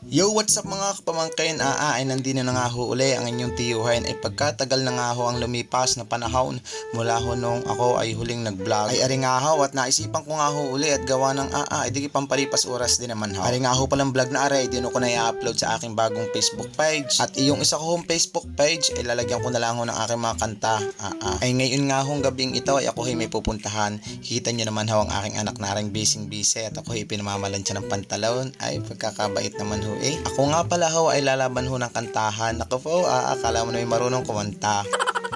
Yo, what's up mga kapamangkin? Ay nandito na nga ho uli ang inyong tiyuhin. Ay pagkatagal na nga ho ang lumipas na panahon mula ho nung ako ay huling nag-vlog. Ay ari nga ho at naisipan ko nga ho uli at gawa ng ay di pampalipas oras din naman ho. Ari nga ho palang vlog na ari, di ko na i-upload sa aking bagong Facebook page. At iyong isa ko hong Facebook page ay lalagyan ko na lang ho ng aking mga kanta. Ay ngayon nga hong gabing ito ay ako ay may pupuntahan. Kita nyo naman ho ang aking anak na ring busy at ako ay pinamamalansya ng pantalon. Ay pagkakabait naman ho eh. Ako nga pala ho ay lalaban ho ng kantahan. Ako po, akala mo na may marunong kumanta.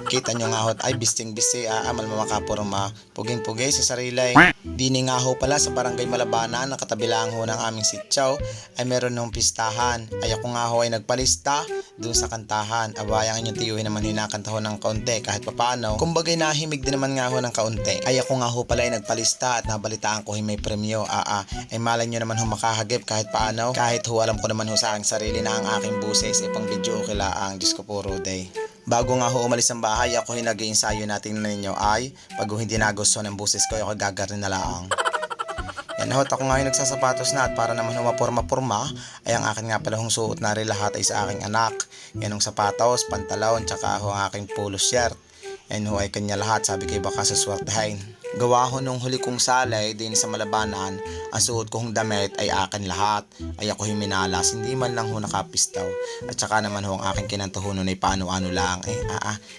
Kita nyo nga ho ay bisting-bisi, malmamakapurma, puging-pugi sa sarili. Dini nga ho pala sa barangay Malabanan, nakatabi lang ho ng aming sityaw, ay meron nung pistahan. Ay ako nga ho ay nagpalista dun sa kantahan. Abay, ang inyong tiyuhin naman hinakanta ho ng kaunti kahit papaano. Kumbagay nahimig din naman nga ho ng kaunti. Ay ako nga ho pala ay nagpalista at nabalitaan ko ay may premyo. Ay malay nyo naman ho makahagip kahit paano. Kahit ho alam ko naman ho sa aking sarili na ang aking buses ay pang video okay ang Diyos ko puro day. Bago nga ho umalis ng bahay, ako yung nag-iinsayo natin na ninyo ay pag hindi nagustuhan ng buses ko, ako gagarin na lang. Yan ho, ako nga yung nagsasapatos na at para naman humapurma-purma ay ang akin nga pala hong suot na rin lahat ay sa aking anak. Yan hong sapatos, pantalon, tsaka ho ang aking polo shirt. Yan ho ay kanya lahat, sabi kayo baka sa swertehin. Gawa ho nung huli kong salay din sa Malabanan, ang suot kong damit ay akin lahat. Ay ako yung minalas, hindi man lang ho nakapistaw. At saka naman ho ang aking kinantaho nun ay paano-ano lang.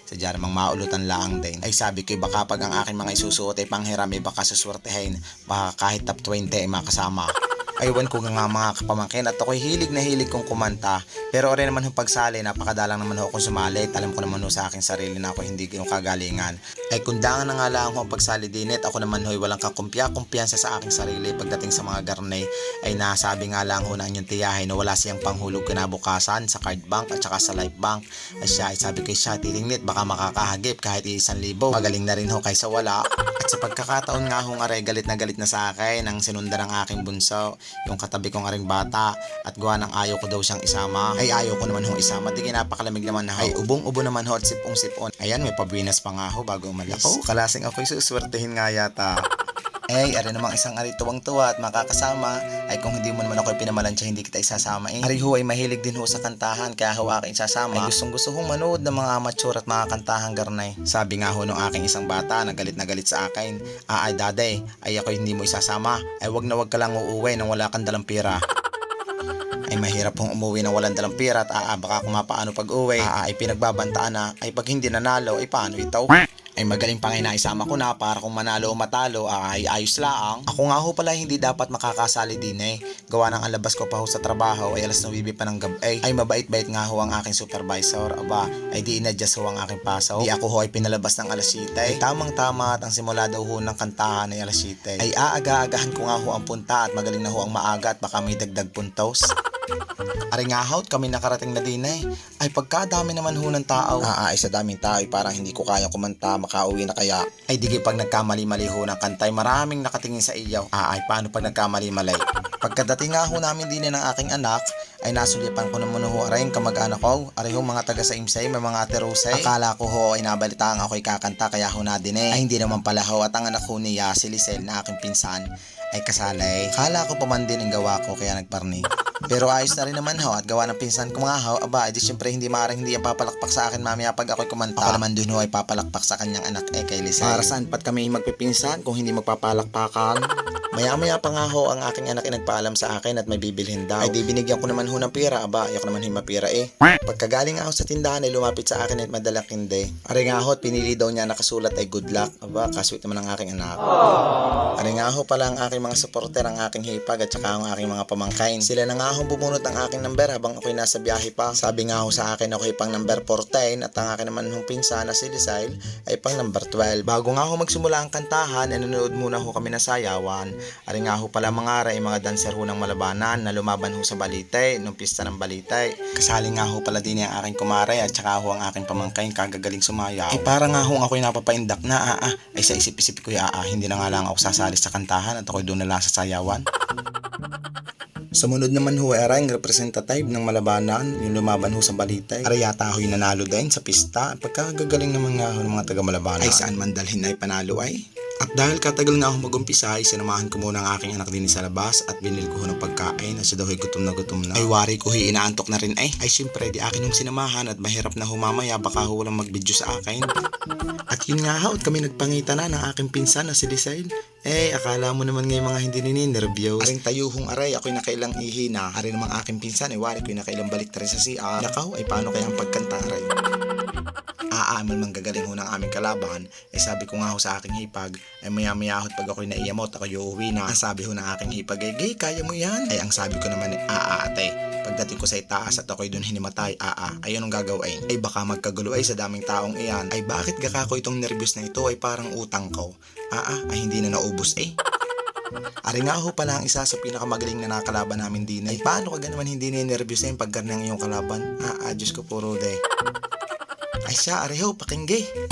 Sadya namang maulutan lang din. Ay sabi ko baka pag ang aking mga isusuot ay panghiram ay baka suswertehin. Baka kahit top 20 ay makasama. Aywan ko nga mga kapamangkin at ako'y hilig na hilig kong kumanta. Pero rin naman ho pagsali, napakadalang naman ho akong sumalit. Alam ko naman ho sa aking sarili na ako hindi ko kagalingan. Ay kundangan na nga lang ho ang pagsali dinit. Ako naman ho'y walang kumpiyansa sa aking sarili. Pagdating sa mga garnay ay nasabi nga lang ho na inyong tiyahin na wala siyang panghulog kinabukasan sa card bank at saka sa life bank. Ay siya ay sabi ko siya titingnit baka makakahagip kahit 1,000. Magaling na rin ho kaysa wala. At sa pagkakataon nga ho aray galit na sa akin ang sinundan ng aking bunso. Yung katabi kong aring bata at gawa ng ayaw ko daw siyang isama. Ay ayaw ko naman hong isama. Di napakalamig naman na ho. Ay ubong-ubo naman ho at sipong-sipon. Ayan, may pabinas pa nga ho bago umalis. Ako, kalasing ako'y suswertehin nga yata. Ay, ari namang isang ari tuwang-tuwa at makakasama. Ay kung hindi mo naman ako pinamalansya, hindi kita isasama eh. Ari ho ay mahilig din ho sa kantahan, kaya ho aking isasama. Ay gustong-gusto hong manood ng mga amateur at mga kantahang garnay. Sabi nga ho nung aking isang bata na galit sa akin, ay daday, ay ako hindi mo isasama. Ay wag na wag ka lang uuwi nang wala kang dalang pera. Ay mahirap hong umuwi nang walang dalang pera at baka kung mapaano pag uwi. Ay pinagbabantaan na, ay pag hindi nanalo, ay paano ito? Ay magaling pa nga isama ko na para kung manalo o matalo ay ayos laang. Ako nga ho pala hindi dapat makakasali din eh. Gawa ng alabas ko pa ho sa trabaho ay alas 9 pa ng gabi. Ay mabait-bait nga ho ang aking supervisor. Ay di inadjust ho ang aking pasaw. Di ako ho ay pinalabas ng alas 7. Ay tamang-tama at ang simula daw ho ng kantahan ay alas 7. Ay aaga-agahan ko nga ho ang punta at magaling na ho ang maaga at baka may dagdag puntos. Ari nga ho, kami nakarating na din eh. Ay pagkadami naman ho ng tao. Ay sa daming tao ay parang hindi ko kaya kumanta, makauwi na kaya. Ay digi pag nagkamali-mali ho ng kantay, maraming nakatingin sa iyo. Ay paano pag nagkamali-mali? Pagkadating nga ho namin din ng aking anak, ay nasulipan ko naman ho aray kamag-anak ko. Aray ho mga taga sa Imsay, may mga ate Rose. Akala ko ho ay nabalitaan ako'y kakanta kaya ho na din eh. Ay hindi naman pala ho at ang anak ho niya si Lisel na aking pinsan ay kasalay. Akala ko pa man din ang gawa ko kaya nagparni. Pero ayos na rin naman ho at gawa ng pinsan ko mga ho, edi syempre hindi maaaring hindi yan papalakpak sa akin mamaya pag ako'y kumanta. Ako naman dun ho ay papalakpak sa kanyang anak kay Lisel. Para saan pat kami magpipinsan kung hindi magpapalakpakan? Maya-maya pa nga ho ang aking anak ay nagpaalam sa akin at may bibilhin daw. Ay di binigyan ko naman ho ng pera, ayok naman ho mapira eh. Pagkagaling nga ho sa tindahan ay lumapit sa akin at madalang hindi. Ari nga ho at pinili daw niya nakasulat ay good luck. Kasweet naman ang aking anak. Ari nga ho pala ang aking mga supporter, ang aking hipag at saka ang aking mga pamangkain. Sila na nga ho bumunot ang aking number habang ako'y nasa biyahe pa. Sabi nga ho sa akin ako'y pang number 14 at ang akin naman hong pinsan na si Lisail ay pang number 12. Bago nga ho magsimula ang kantahan, ay nanonood muna ho kami ng sayawan. Ari nga ho pala mga aray, mga dancer ho ng Malabanan na lumaban ho sa Balitay, nung pista ng Balitay. Kasali nga ho pala din ang aking kumare at saka ho ang aking pamangkain kagagaling sumayaw. Ay para nga ho ako'y napapaindak na ay sa isip-isip ko hindi na nga lang ako sasali sa kantahan at ako'y doon na lang sa sayawan. Sumunod naman ho ay ang representative ng Malabanan, yung lumaban ho sa Balitay. Aray yata ho'y nanalo din sa pista. Pagkagagaling naman nga ho ng mga taga Malabanan. Ay saan man dalhin ay panalo ay. At dahil katagal nga ako mag-umpisa, ay sinamahan ko muna ang aking anak din sa labas at binili ko ho ng pagkain at siya daw ay gutom na gutom na. Ay wari ko inaantok na rin ay syempre di akin yung sinamahan at mahirap na humamaya baka ho walang mag-video sa akin. At yun nga ho, at kami nagpangita na ng aking pinsan na si Lisail. Akala mo naman ngayon mga hindi nininervyos. Aring tayo hong aray, ako'y nakailang ihi na. Aring namang aking pinsan, wari ko'y nakailang balik na rin sa CR. Nakaw, ay paano kaya ang pagkanta aray? Aamal mang gagaling ho ng aming kalaban, sabi ko nga ho sa aking hipag, maya-maya ho't pag ako'y naiyamot, ako'y uuwi na. Ang sabi ho ng aking hipag, gay, kaya mo yan? Ay ang sabi ko naman, ate. Pagdating ko sa itaas at ako'y dun hinimatay, ay anong gagawin? Ay baka magkagulo ay sa daming taong iyan. Ay bakit gakako itong nervyos na ito ay parang utang ko? Ay hindi na naubos eh. Ari nga ho pala ang isa sa pinakamagaling na nakalaban namin din. Ay paano ka naman hindi ninervyos na yung pagkarna ng iyong kalaban? Diyos ko puro day. Ay siya, ari ho, pakinggi.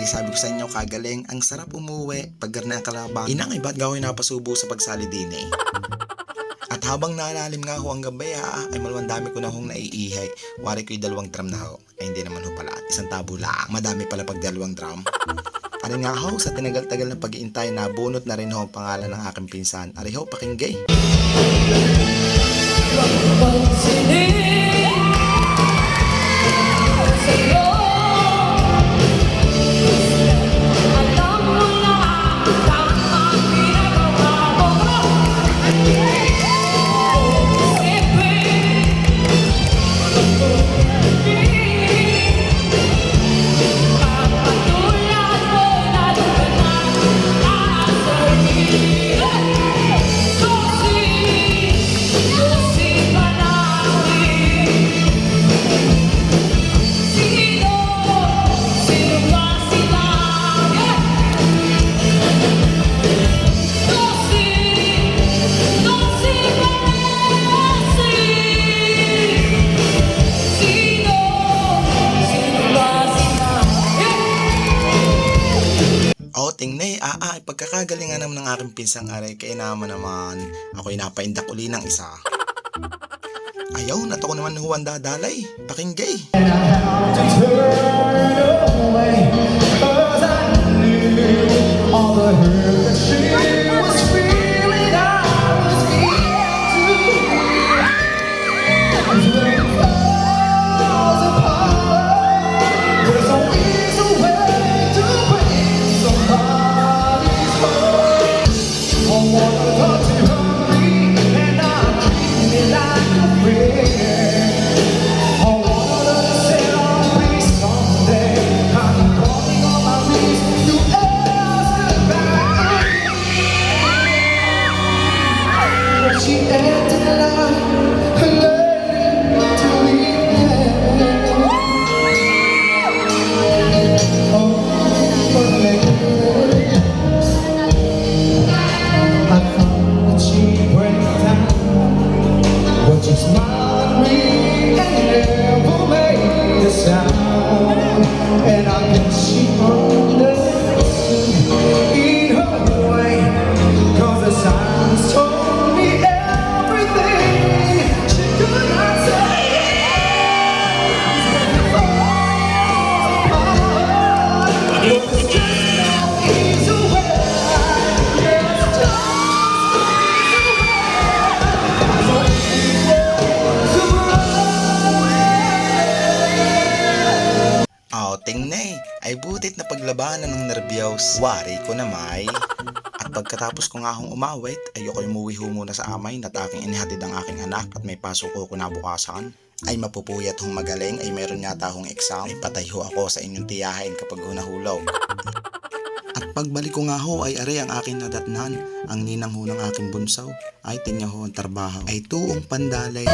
Sabi ko sa inyo, kagaling, ang sarap umuwi pag garna ang kalabang. Inang ba't gawin napasubo sa pagsali din eh. At habang naalalim nga ho ang gabi ay malawang dami ko na hong naiihay. Wari ko'y 2 drum na ho. Ay hindi naman ho pala, 1 tabo lang. Madami pala pag 2 drum. Ari nga ho, sa tinagal-tagal na pag-iintay, nabunot na rin ho ang pangalan ng aking pinsan. Ari ho, pakinggi. Tingnan pagkakagalingan naman ng aking pinsang aray, kaya naman ako'y napaindak uli ng isa. Ayaw, nato ko naman huwan dadalay. Pakinggi. Tingnan ay butit na paglabanan ng nervyos. Wari ko na may. At pagkatapos ko nga hong umawit, ay ako'y umuwi ho muna sa amay at aking inihatid ang aking anak at may pasok ko kinabukasan. Ay mapupuyat hong magaling, ay meron yata hong exam, ay patay ho ako sa inyong tiyahin kapag ho nahulog. At pagbalik ko nga ho ay are ang aking nadatnan, ang ninang ho ng aking bunsaw, ay tinya ho ang trabaho, ay tuong pandalay.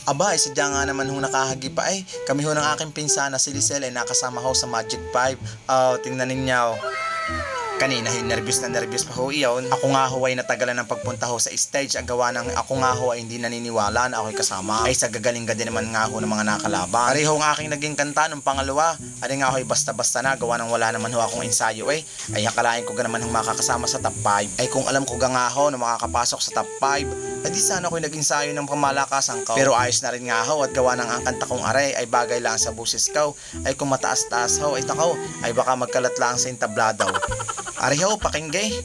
Aba, sadya nga naman hong nakahagi pa eh. Kami ho ng aking pinsana si Lisel ay nakasama ho sa Magic 5. Tingnan ninyo. Kanina nervous pa ho iyon. Ako nga ho ay natagalan ng pagpunta ho sa stage. Ang gawa ng ako nga ho ay hindi naniniwala na ako'y kasama. Ay sa gagaling din naman nga ho ng mga nakalaban. Ari ho ang aking naging kanta nung pangalawa. Ari nga ho ay basta-basta na. Gawa ng wala naman ho akong ensayo eh. Ay akalain ko ga naman hong makakasama sa top 5. Ay kung alam ko ga nga ho na makakapasok sa top 5, ay di sana ako'y nag-ensayo ng pamalakasan ko. Pero ayos na rin nga ho at gawa ng ang kanta kong are ay bagay lang sa busis ko. Ay kung mataas-taas ho ay takaw ay baka magkalat lang sa entablado. Ari ho, pakinggan.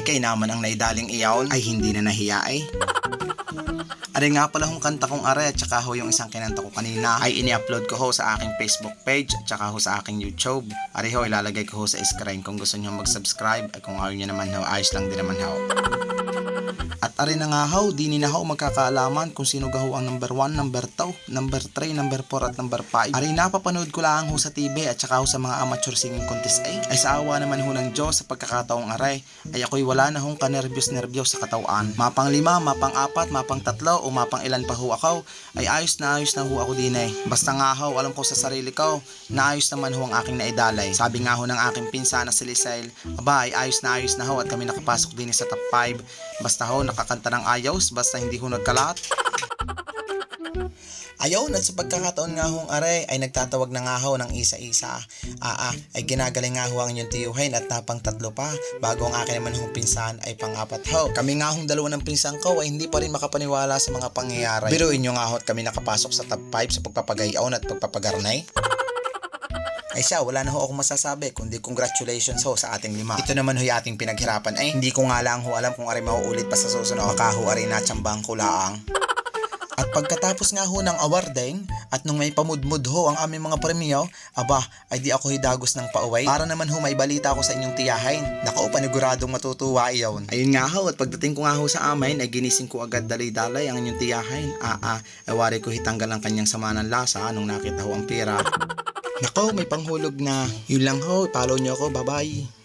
Kay naman ang naidaling iyaon ay hindi na nahiya eh. Ari nga pala hong kanta kong are at saka ho yung isang kinanta ko kanina ay ini-upload ko ho sa aking Facebook page at saka ho sa aking YouTube. Ari ho ilalagay ko ho sa screen kung gusto nyo mag-subscribe ay kung ayaw nyo naman ho ayos lang din naman ho. At ari na nga ho, di ni na ho magkakaalaman kung sino ga ho ang number 1, number 2, number 3, number 4 at number 5. Ari napapanood ko lang ho sa TV at saka ho sa mga amateur singing contest ay sa awa naman ho ng Diyos sa pagkakataong aray ay ako'y wala na hong kanerbiyos-nerbiyos sa katawan. Mapang 5, mapang 4, mapang 3 o mapang ilan pa ho ako ay ayos na ho ako din eh. Basta nga ho, alam ko sa sarili ko na ayos naman ho ang aking naidalay. Sabi nga ho ng aking pinsana si Lisel, aba ay ayos na ho at kami nakapasok din sa top 5. Basta ho, nakakanta ng ayos, basta hindi ho nagkalat. Ayaw at sa pagkakataon nga hong are ay nagtatawag na nga ho ng isa-isa. Ay ginagaling nga ho ang inyong tiyuhin at napang 3 pa bago ang akin naman hong pinsan ay pang-4 ho. Kami nga hong dalawa ng pinsan ko ay hindi pa rin makapaniwala sa mga pangyayari. Biruin nyo nga ho at kami nakapasok sa top 5 sa pagpapagayaon at pagpapagarnay. Ay siya, wala na ho akong masasabi kundi congratulations ho sa ating 5. Ito naman ho yung ating pinaghirapan ay hindi ko nga lang ho alam kung ari mauulit pa sa susunod. Baka ho ari na tsambang kulaang. At pagkatapos nga ho ng awarding at nung may pamudmud ho ang aming mga premyo, aba ay di ako hidagos ng pauwi para naman ho may balita ako sa inyong tiyahin. Naku, paniguradong matutuwa iyon. Ayun nga ho, at pagdating ko nga ho sa amin ay ginising ko agad dalay-dalay ang inyong tiyahin. Ay wari ko hitanggal ang kanyang sama ng lasa nung nakita ho ang pira. Nako, may panghulog na. Yun lang ho, follow nyo ako, bye bye.